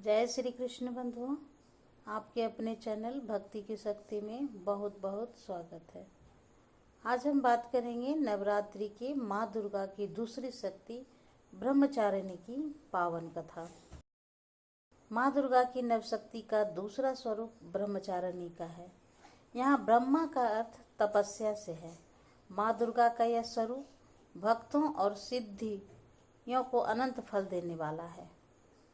जय श्री कृष्ण बंधुओं, आपके अपने चैनल भक्ति की शक्ति में बहुत बहुत स्वागत है। आज हम बात करेंगे नवरात्रि के माँ दुर्गा की दूसरी शक्ति ब्रह्मचारिणी की पावन कथा। माँ दुर्गा की नवशक्ति का दूसरा स्वरूप ब्रह्मचारिणी का है। यहाँ ब्रह्मा का अर्थ तपस्या से है। माँ दुर्गा का यह स्वरूप भक्तों और सिद्धियों को अनंत फल देने वाला है।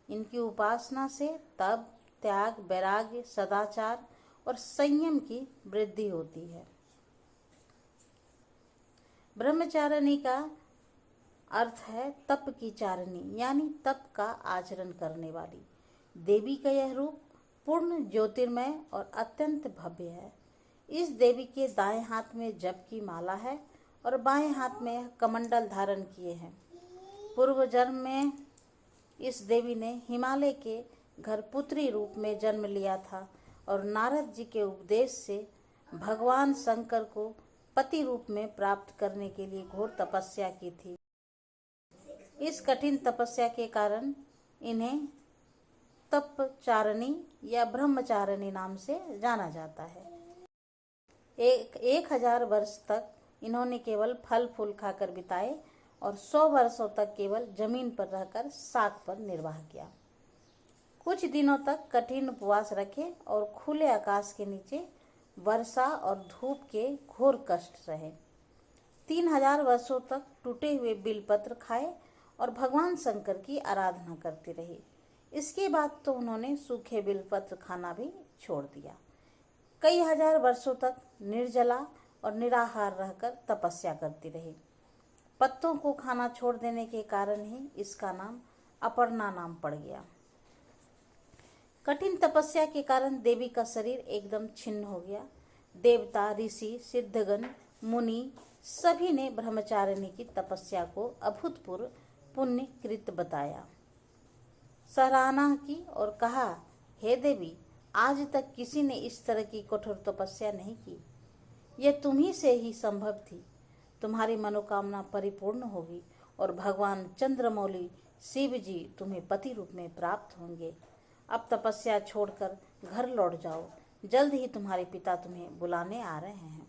इनकी उपासना से तप, त्याग, वैराग्य, सदाचार और संयम की वृद्धि होती है। ब्रह्मचारिणी का अर्थ है तप की चारिणी, यानी तप का आचरण करने वाली। देवी का यह रूप पूर्ण ज्योतिर्मय और अत्यंत भव्य है। इस देवी के दाएं हाथ में जप की माला है और बाएं हाथ में कमंडल धारण किए हैं। पूर्व जन्म में इस देवी ने हिमालय के घर पुत्री रूप में जन्म लिया था और नारद जी के उपदेश से भगवान शंकर को पति रूप में प्राप्त करने के लिए घोर तपस्या की थी। इस कठिन तपस्या के कारण इन्हें तपचारिणी या ब्रह्मचारिणी नाम से जाना जाता है। 1000 वर्ष तक इन्होंने केवल फल फूल खाकर बिताए और 100 वर्षों तक केवल जमीन पर रहकर साग पर निर्वाह किया। कुछ दिनों तक कठिन उपवास रखे और खुले आकाश के नीचे वर्षा और धूप के घोर कष्ट रहे। 3000 वर्षों तक टूटे हुए बिलपत्र खाए और भगवान शंकर की आराधना करती रही। इसके बाद तो उन्होंने सूखे बिलपत्र खाना भी छोड़ दिया। कई हजार वर्षों तक निर्जला और निराहार रहकर तपस्या करती रही। पत्तों को खाना छोड़ देने के कारण ही इसका नाम अपर्णा नाम पड़ गया। कठिन तपस्या के कारण देवी का शरीर एकदम छिन्न हो गया। देवता, ऋषि, सिद्धगण, मुनि सभी ने ब्रह्मचारिणी की तपस्या को अभूतपूर्व पुण्य कृत बताया, सराहना की और कहा, हे देवी, आज तक किसी ने इस तरह की कठोर तपस्या नहीं की। यह तुम्ही से ही संभव थी। तुम्हारी मनोकामना परिपूर्ण होगी और भगवान चंद्रमौली शिव जी तुम्हें पति रूप में प्राप्त होंगे। अब तपस्या छोड़कर घर लौट जाओ। जल्द ही तुम्हारे पिता तुम्हें बुलाने आ रहे हैं।